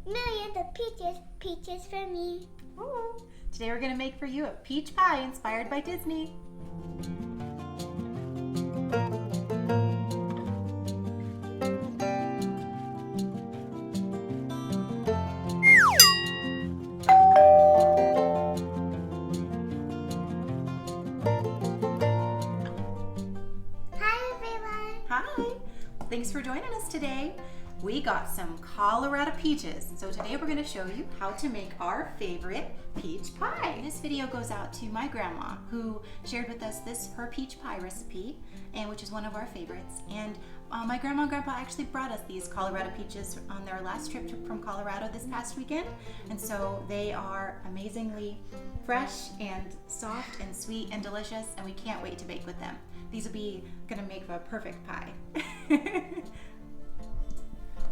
millions of peaches, peaches for me. Ooh. Today we're going to make for you a peach pie inspired by Disney. Hi everyone. Hi. Thanks for joining us today. We got some Colorado peaches. So today we're going to show you how to make our favorite peach pie. This video goes out to my grandma who shared with us her peach pie recipe, and which is one of our favorites. And my grandma and grandpa actually brought us these Colorado peaches on their last trip from Colorado this past weekend. And so they are amazingly fresh and soft and sweet and delicious, and we can't wait to bake with them. These will be going to make a perfect pie.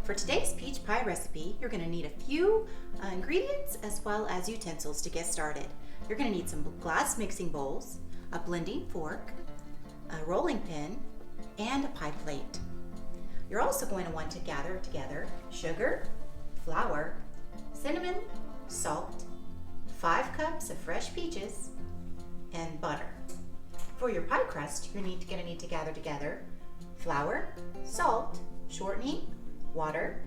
For today's peach pie recipe, you're going to need a few ingredients as well as utensils to get started. You're going to need some glass mixing bowls, a blending fork, a rolling pin, and a pie plate. You're also going to want to gather together sugar, flour, cinnamon, salt, 5 cups of fresh peaches, and butter. For your pie crust, you're going to need to gather together flour, salt, shortening, water,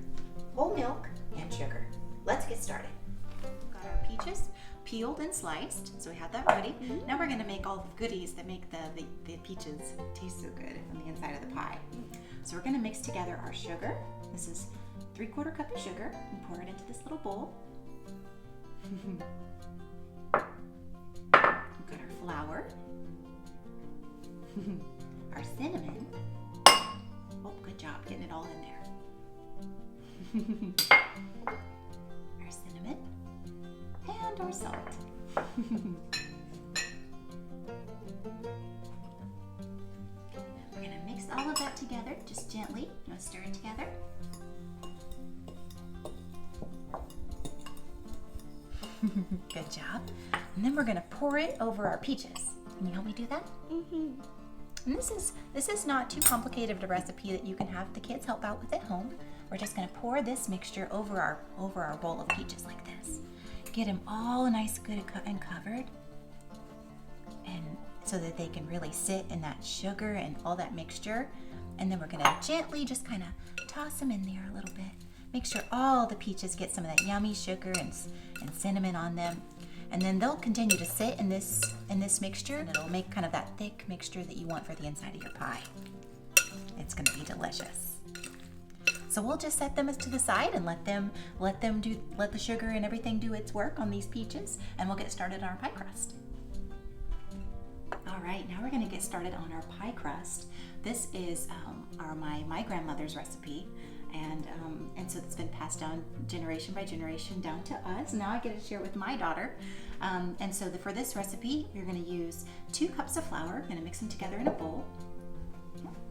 whole milk, and sugar. Let's get started. We've got our peaches peeled and sliced, so we have that ready. Now we're going to make all the goodies that make the peaches taste so good on the inside of the pie. So we're going to mix together our sugar. This is 3/4 cup of sugar, and pour it into this little bowl. We've got our flour, our cinnamon. Oh, good job getting it all in there. Our cinnamon and our salt. We're going to mix all of that together just gently. Let's stir it together. Good job. And then we're going to pour it over our peaches. Can you help me do that? Mm-hmm. And this is not too complicated of a recipe that you can have the kids help out with at home. We're just going to pour this mixture over our bowl of peaches like this. Get them all nice, good and covered, and so that they can really sit in that sugar and all that mixture. And then we're going to gently just kind of toss them in there a little bit. Make sure all the peaches get some of that yummy sugar and cinnamon on them. And then they'll continue to sit in this mixture, and it'll make kind of that thick mixture that you want for the inside of your pie. It's going to be delicious. So we'll just set them to the side and let the sugar and everything do its work on these peaches, and we'll get started on our pie crust. All right, now we're going to get started on our pie crust. This is my grandmother's recipe. And so it's been passed down generation by generation down to us. Now I get to share it with my daughter. And so for this recipe, you're going to use 2 cups of flour. We're going to mix them together in a bowl.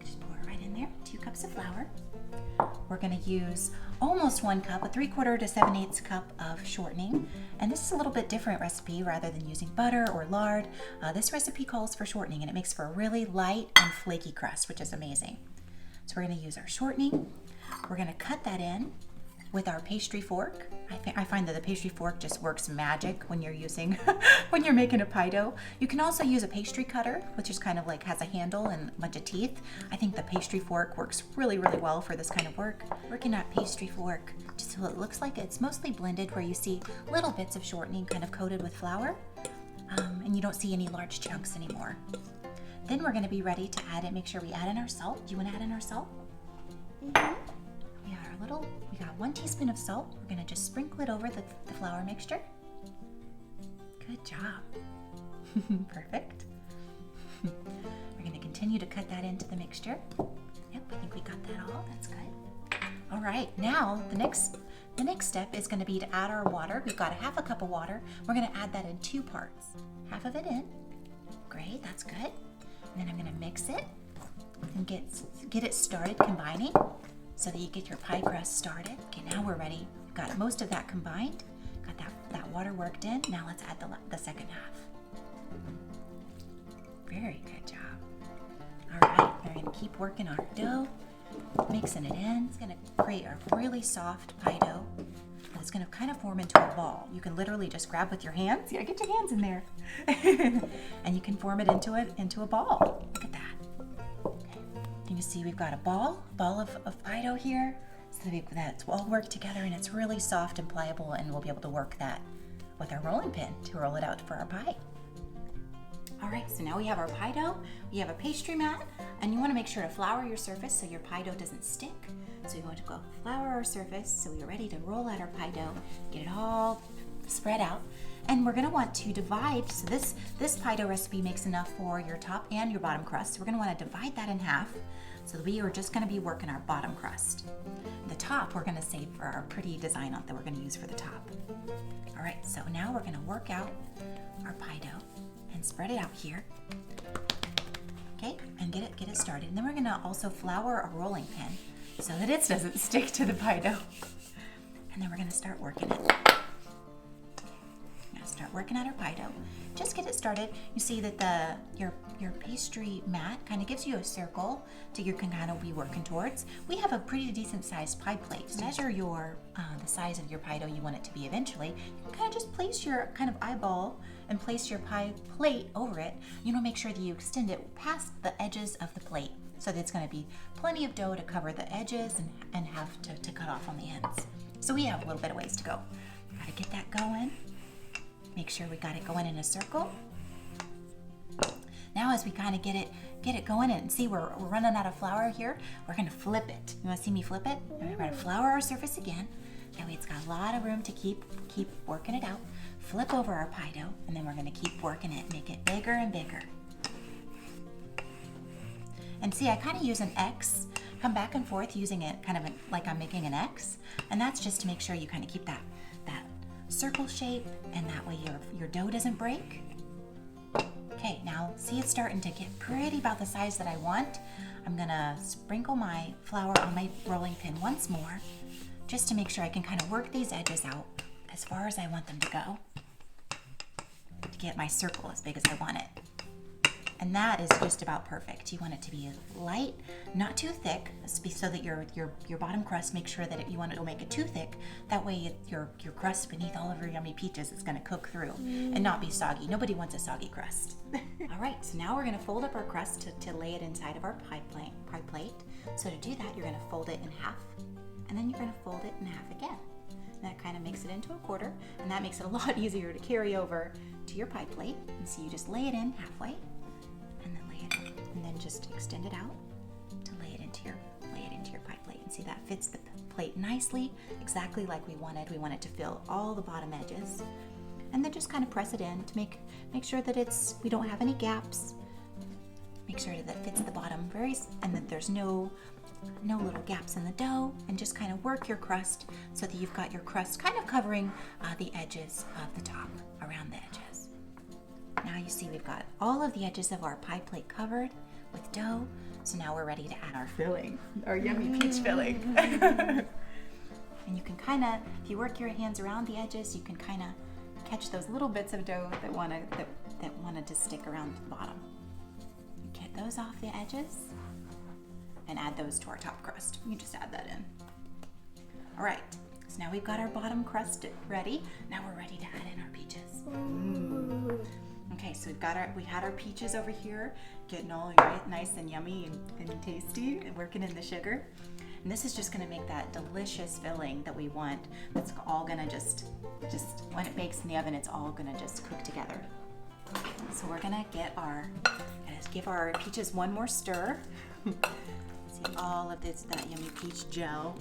Just pour it right in there. 2 cups of flour. We're going to use almost 1 cup, a 3/4 to 7/8 cup of shortening. And this is a little bit different recipe rather than using butter or lard. This recipe calls for shortening, and it makes for a really light and flaky crust, which is amazing. So we're going to use our shortening. We're going to cut that in with our pastry fork. I find that the pastry fork just works magic when you're when you're making a pie dough. You can also use a pastry cutter, which is kind of like has a handle and a bunch of teeth. I think the pastry fork works really, really well for this kind of work. Working that pastry fork just so it looks like it's mostly blended, where you see little bits of shortening kind of coated with flour, and you don't see any large chunks anymore. Then we're going to be ready to add it. Make sure we add in our salt. Do you want to add in our salt? Mm-hmm. We got 1 teaspoon of salt. We're going to just sprinkle it over the flour mixture. Good job. Perfect. We're going to continue to cut that into the mixture. Yep, I think we got that all. That's good. All right, now the next step is going to be to add our water. We've got 1/2 cup of water. We're going to add that in 2 parts. Half of it in. Great, that's good. And then I'm going to mix it and get it started combining, so that you get your pie crust started. Okay, now we're ready. We've got most of that combined. Got that water worked in. Now let's add the second half. Very good job. All right, we're going to keep working our dough, mixing it in. It's going to create a really soft pie dough. it's going to kind of form into a ball. You can literally just grab with your hands. Yeah, get your hands in there. And you can form it into a ball. Look at that. Okay. You can see we've got a ball of Play-Doh here. So that's all worked together, and it's really soft and pliable, and we'll be able to work that with our rolling pin to roll it out for our pie. All right, so now we have our pie dough, we have a pastry mat, and you want to make sure to flour your surface so your pie dough doesn't stick. So we want to go flour our surface so we're ready to roll out our pie dough, get it all spread out. And we're gonna want to divide, so this pie dough recipe makes enough for your top and your bottom crust. So we're gonna wanna divide that in half. So we are just gonna be working our bottom crust. The top we're gonna save for our pretty design that we're gonna use for the top. All right, so now we're gonna work out our pie dough and spread it out here. Okay, and get it started. And then we're gonna also flour a rolling pin so that it doesn't stick to the pie dough. And then we're gonna start working it. Start working out our pie dough. Just get it started. You see that your pastry mat kind of gives you a circle that you can kind of be working towards. We have a pretty decent sized pie plate. So measure the size of your pie dough you want it to be eventually. You can kind of just place your kind of eyeball and place your pie plate over it. You know, make sure that you extend it past the edges of the plate so that it's going to be plenty of dough to cover the edges and have to cut off on the ends. So we have a little bit of ways to go. Gotta get that going. Make sure we got it going in a circle. Now as we kind of get it going and see we're running out of flour here, we're gonna flip it. You wanna see me flip it? We're gonna flour our surface again. That way it's got a lot of room to keep working it out. Flip over our pie dough, and then we're gonna keep working it, make it bigger and bigger. And see, I kind of use an X, come back and forth using it kind of like I'm making an X, and that's just to make sure you kind of keep that circle shape, and that way your dough doesn't break. Okay, now see it's starting to get pretty about the size that I want. I'm gonna sprinkle my flour on my rolling pin once more, just to make sure I can kind of work these edges out as far as I want them to go, to get my circle as big as I want it. And that is just about perfect. You want it to be light, not too thick, so that your bottom crust, make sure that you want it to make it too thick. That way your crust beneath all of your yummy peaches is gonna cook through and not be soggy. Nobody wants a soggy crust. All right, so now we're gonna fold up our crust to lay it inside of our pie plate. So to do that, you're gonna fold it in half, and then you're gonna fold it in half again. And that kind of makes it into a quarter, and that makes it a lot easier to carry over to your pie plate. And so you just lay it in halfway, and then just extend it out to lay it into your pie plate. And see, that fits the plate nicely, exactly like we wanted. We want it to fill all the bottom edges, and then just kind of press it in to make sure that we don't have any gaps. Make sure that fits the bottom and that there's no little gaps in the dough, and just kind of work your crust so that you've got your crust kind of covering the edges of the top, around the edges. Now you see we've got all of the edges of our pie plate covered with dough. So now we're ready to add our filling, our yummy peach filling. And you can kind of, if you work your hands around the edges, you can kind of catch those little bits of dough that wanted to stick around the bottom. Get those off the edges and add those to our top crust. You just add that in. All right, so now we've got our bottom crust ready. Now we're ready to add in our peaches. Okay, so we had our peaches over here, getting all nice and yummy and tasty, and working in the sugar. And this is just gonna make that delicious filling that we want. That's all gonna just when it bakes in the oven, it's all gonna just cook together. So we're gonna give our peaches one more stir. See all of that yummy peach gel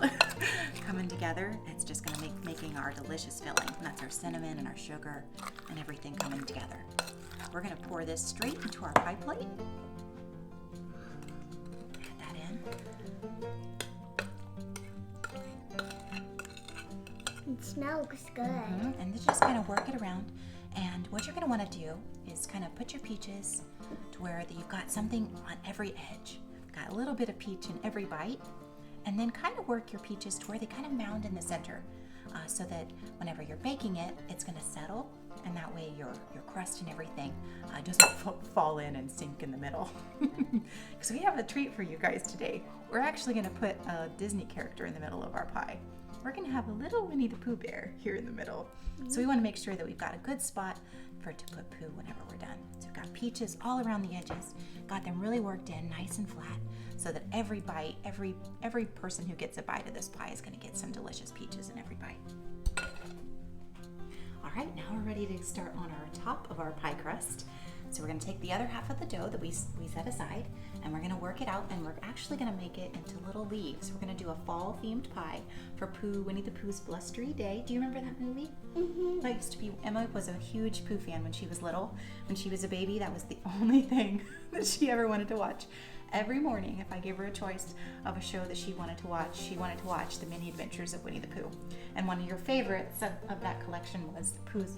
coming together. It's just gonna making our delicious filling. And that's our cinnamon and our sugar and everything coming together. We're gonna pour this straight into our pie plate. Add that in. It smells good. And then just kind of work it around. And what you're gonna wanna do is kind of put your peaches to where you've got something on every edge. Got a little bit of peach in every bite, and then kind of work your peaches to where they kind of mound in the center, so that whenever you're baking it, it's going to settle, and that way your crust and everything doesn't fall in and sink in the middle. Because we have a treat for you guys today. We're actually going to put a Disney character in the middle of our pie. we're gonna have a little Winnie the Pooh bear here in the middle. So we wanna make sure that we've got a good spot for it to put Pooh whenever we're done. So we've got peaches all around the edges, got them really worked in, nice and flat, so that every bite, every person who gets a bite of this pie is gonna get some delicious peaches in every bite. All right, now we're ready to start on our top of our pie crust. So we're gonna take the other half of the dough that we set aside, and we're gonna work it out, and we're actually gonna make it into little leaves. We're gonna do a fall themed pie for Winnie the Pooh's Blustery Day. Do you remember that movie? Mm-hmm. Emma was a huge Pooh fan when she was little. When she was a baby, that was the only thing that she ever wanted to watch. Every morning, if I gave her a choice of a show that she wanted to watch the Mini Adventures of Winnie the Pooh. And one of your favorites of that collection was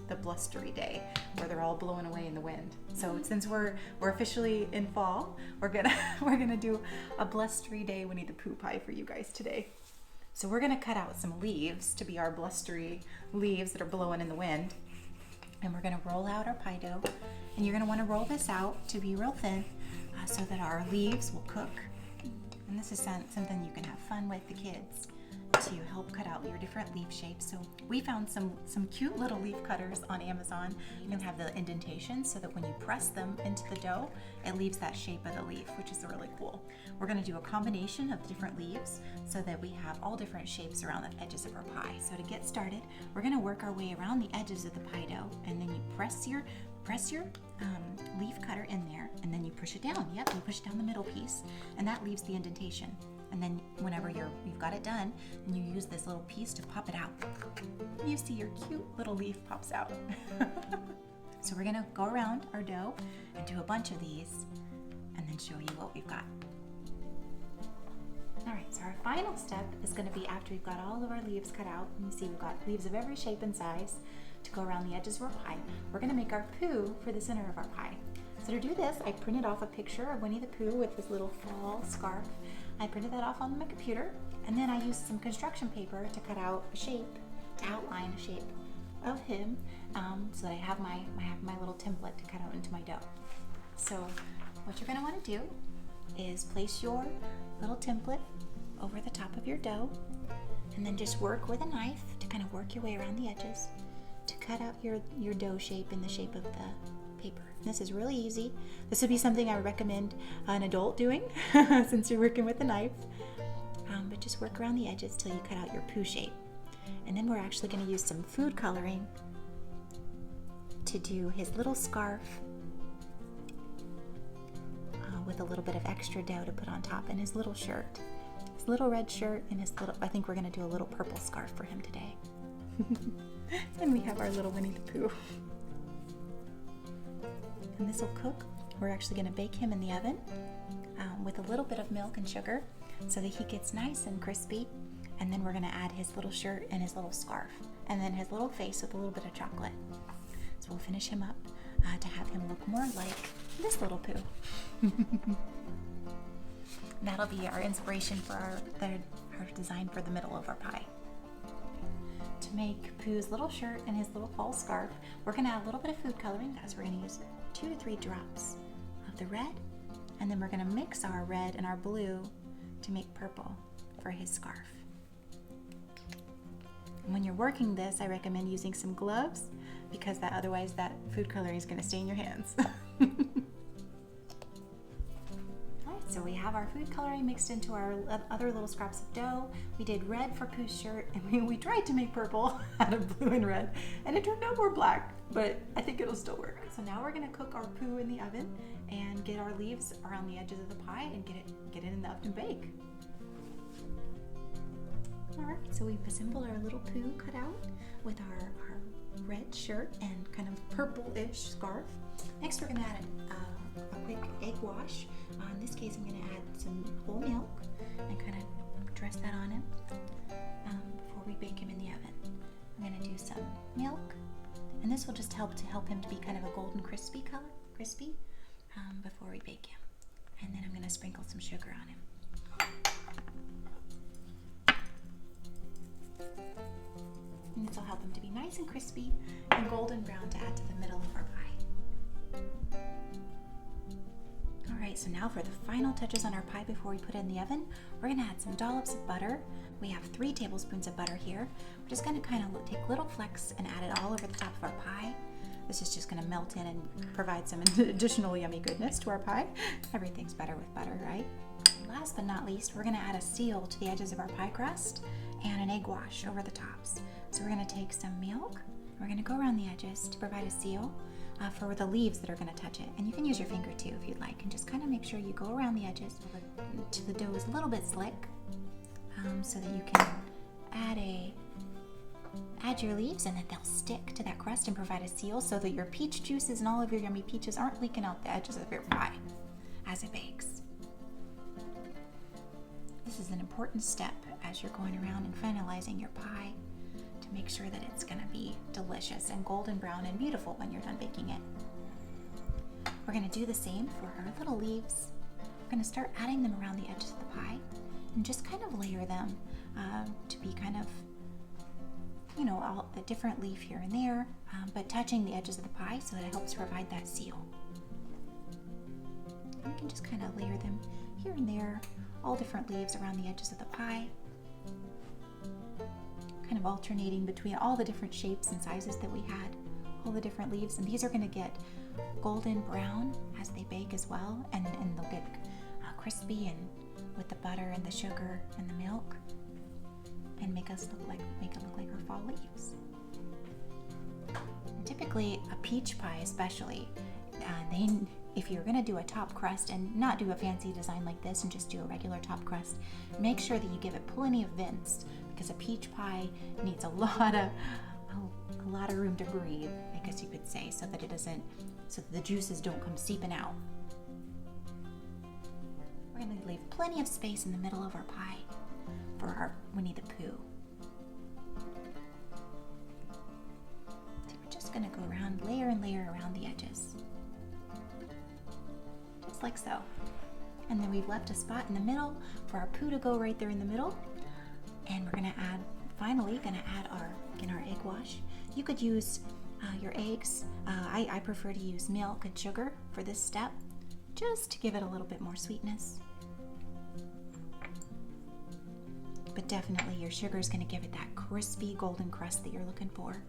The Blustery Day, where they're all blown away in the wind. So since we're officially in fall, we're gonna do a Blustery Day Winnie the Pooh pie for you guys today. So we're gonna cut out some leaves to be our blustery leaves that are blowing in the wind. And we're gonna roll out our pie dough. And you're gonna wanna roll this out to be real thin, so that our leaves will cook. And this is something you can have fun with the kids to help cut out your different leaf shapes. So we found some cute little leaf cutters on Amazon. You can have the indentations so that when you press them into the dough, it leaves that shape of the leaf, which is really cool. We're gonna do a combination of different leaves so that we have all different shapes around the edges of our pie. So to get started, we're gonna work our way around the edges of the pie dough, and then you press your leaf cutter in there, and then you push it down. Yep, you push down the middle piece, and that leaves the indentation. And then whenever you've got it done, then you use this little piece to pop it out. You see your cute little leaf pops out. So we're gonna go around our dough and do a bunch of these, and then show you what we've got. All right, so our final step is gonna be after we've got all of our leaves cut out, and you see we've got leaves of every shape and size to go around the edges of our pie. We're gonna make our Pooh for the center of our pie. So to do this, I printed off a picture of Winnie the Pooh with his little fall scarf. I printed that off on my computer, and then I used some construction paper to cut out a shape, to outline a shape of him, so that I have my little template to cut out into my dough. So what you're gonna wanna do is place your little template over the top of your dough, and then just work with a knife to kind of work your way around the edges to cut out your dough shape in the shape of the paper. This is really easy. This would be something I would recommend an adult doing since you're working with a knife. But just work around the edges till you cut out your Pooh shape. And then we're actually going to use some food coloring to do his little scarf with a little bit of extra dough to put on top, and his little shirt. His little red shirt and I think we're going to do a little purple scarf for him today. And we have our little Winnie the Pooh. And this will cook. We're actually going to bake him in the oven with a little bit of milk and sugar so that he gets nice and crispy. And then we're going to add his little shirt and his little scarf, and then his little face with a little bit of chocolate. So we'll finish him up to have him look more like this little Pooh. That'll be our inspiration for our design for the middle of our pie. To make Pooh's little shirt and his little fall scarf, we're going to add a little bit of food coloring. Guys, we're going to use 2 to 3 drops of the red, and then we're going to mix our red and our blue to make purple for his scarf. And when you're working this, I recommend using some gloves, because otherwise that food coloring is going to stain your hands. So we have our food coloring mixed into our other little scraps of dough. We did red for Pooh's shirt, and we tried to make purple out of blue and red, and it turned out more black, but I think it'll still work. So now we're gonna cook our Pooh in the oven and get our leaves around the edges of the pie and get it in the oven to bake. All right, so we've assembled our little Pooh cut out with our red shirt and kind of purple-ish scarf. Next, we're gonna add a quick egg wash. In this case, I'm going to add some whole milk and kind of dress that on him before we bake him in the oven. I'm going to do some milk, and this will just help him to be kind of a golden crispy color, before we bake him. And then I'm going to sprinkle some sugar on him. And this will help him to be nice and crispy and golden brown to add to the middle of our pie. All right, so now for the final touches on our pie before we put it in the oven, we're gonna add some dollops of butter. We have 3 tablespoons of butter here. We're just gonna kind of take little flecks and add it all over the top of our pie. This is just gonna melt in and provide some additional yummy goodness to our pie. Everything's better with butter, right? Last but not least, we're gonna add a seal to the edges of our pie crust and an egg wash over the tops. So we're gonna take some milk, we're gonna go around the edges to provide a seal for the leaves that are gonna touch it. And you can use your finger too if you'd like, and just kind of make sure you go around the edges till the dough is a little bit slick, so that you can add your leaves and that they'll stick to that crust and provide a seal so that your peach juices and all of your yummy peaches aren't leaking out the edges of your pie as it bakes. This is an important step as you're going around and finalizing your pie to make sure that it's going to be delicious and golden brown and beautiful when you're done baking it. We're going to do the same for our little leaves. We're going to start adding them around the edges of the pie and just kind of layer them to be kind of, you know, a different leaf here and there, but touching the edges of the pie so that it helps provide that seal. You can just kind of layer them here and there, all different leaves around the edges of the pie, kind of alternating between all the different shapes and sizes that we had, all the different leaves. And these are going to get golden brown as they bake as well, and they'll get crispy and with the butter and the sugar and the milk, and make it look like our fall leaves. And typically, a peach pie especially, if you're going to do a top crust and not do a fancy design like this and just do a regular top crust, make sure that you give it plenty of vents, because a peach pie needs a lot of room to breathe, I guess you could say, so that the juices don't come seeping out. We're going to leave plenty of space in the middle of our pie for our Winnie the Pooh. So we're just going to go around, layer and layer around the edges. Just like so. And then we've left a spot in the middle for our Pooh to go right there in the middle. And we're going to add, finally, our egg wash. You could use your eggs. I prefer to use milk and sugar for this step, just to give it a little bit more sweetness. But definitely your sugar is going to give it that crispy golden crust that you're looking for.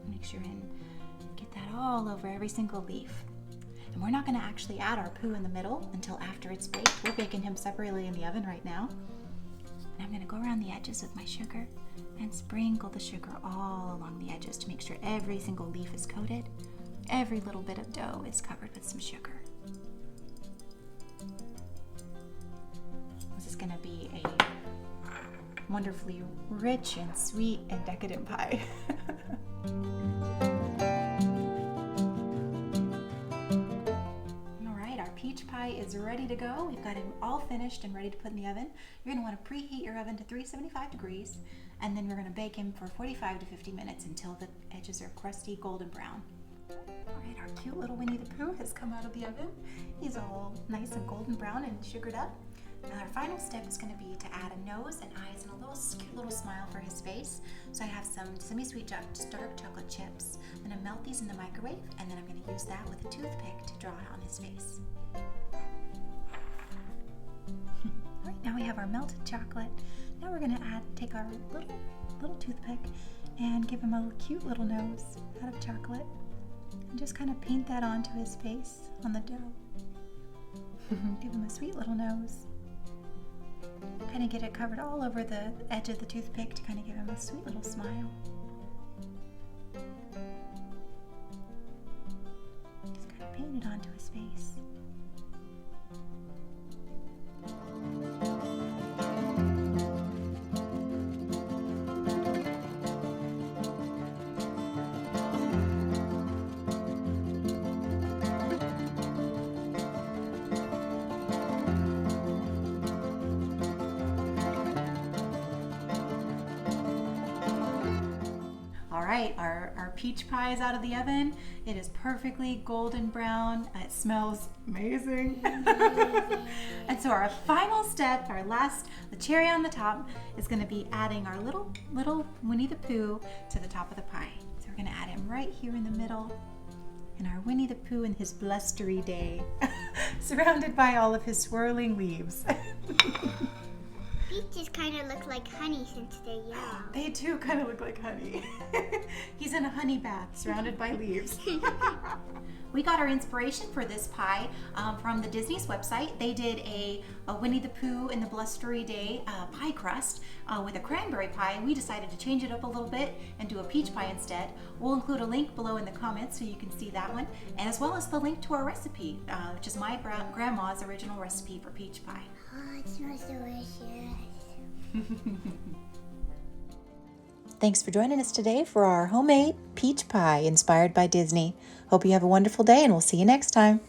Make sure and get that all over every single leaf. And we're not going to actually add our Pooh in the middle until after it's baked. We're baking him separately in the oven right now. And I'm going to go around the edges with my sugar and sprinkle the sugar all along the edges to make sure every single leaf is coated. Every little bit of dough is covered with some sugar. This is going to be a wonderfully rich and sweet and decadent pie. Alright, our peach pie is ready to go. We've got him all finished and ready to put in the oven. You're going to want to preheat your oven to 375 degrees, and then we're going to bake him for 45 to 50 minutes until the edges are crusty golden brown. Alright, our cute little Winnie the Pooh has come out of the oven. He's all nice and golden brown and sugared up. Now our final step is going to be to add a nose and eyes and a cute little smile for his face. So I have some semi-sweet dark chocolate chips. I'm going to melt these in the microwave, and then I'm going to use that with a toothpick to draw it on his face. Alright, now we have our melted chocolate. Now we're going to take our little toothpick and give him a cute little nose out of chocolate. And just kind of paint that onto his face on the dough. Give him a sweet little nose. Kind of get it covered all over the edge of the toothpick to kind of give him a sweet little smile. Just kind of paint it onto his face. Alright, our peach pie is out of the oven. It is perfectly golden brown. It smells amazing. And so our final step, the cherry on the top, is going to be adding our little Winnie the Pooh to the top of the pie. So We're gonna add him right here in the middle. And our Winnie the Pooh in his blustery day, surrounded by all of his swirling leaves. Peaches kind of look like honey since they're yellow. They do kind of look like honey. He's in a honey bath surrounded by leaves. We got our inspiration for this pie from the Disney's website. They did a Winnie the Pooh in the Blustery Day pie crust with a cranberry pie. We decided to change it up a little bit and do a peach pie instead. We'll include a link below in the comments so you can see that one, and as well as the link to our recipe, which is my grandma's original recipe for peach pie. Oh, it smells delicious. Thanks for joining us today for our homemade peach pie inspired by Disney. Hope you have a wonderful day, and we'll see you next time.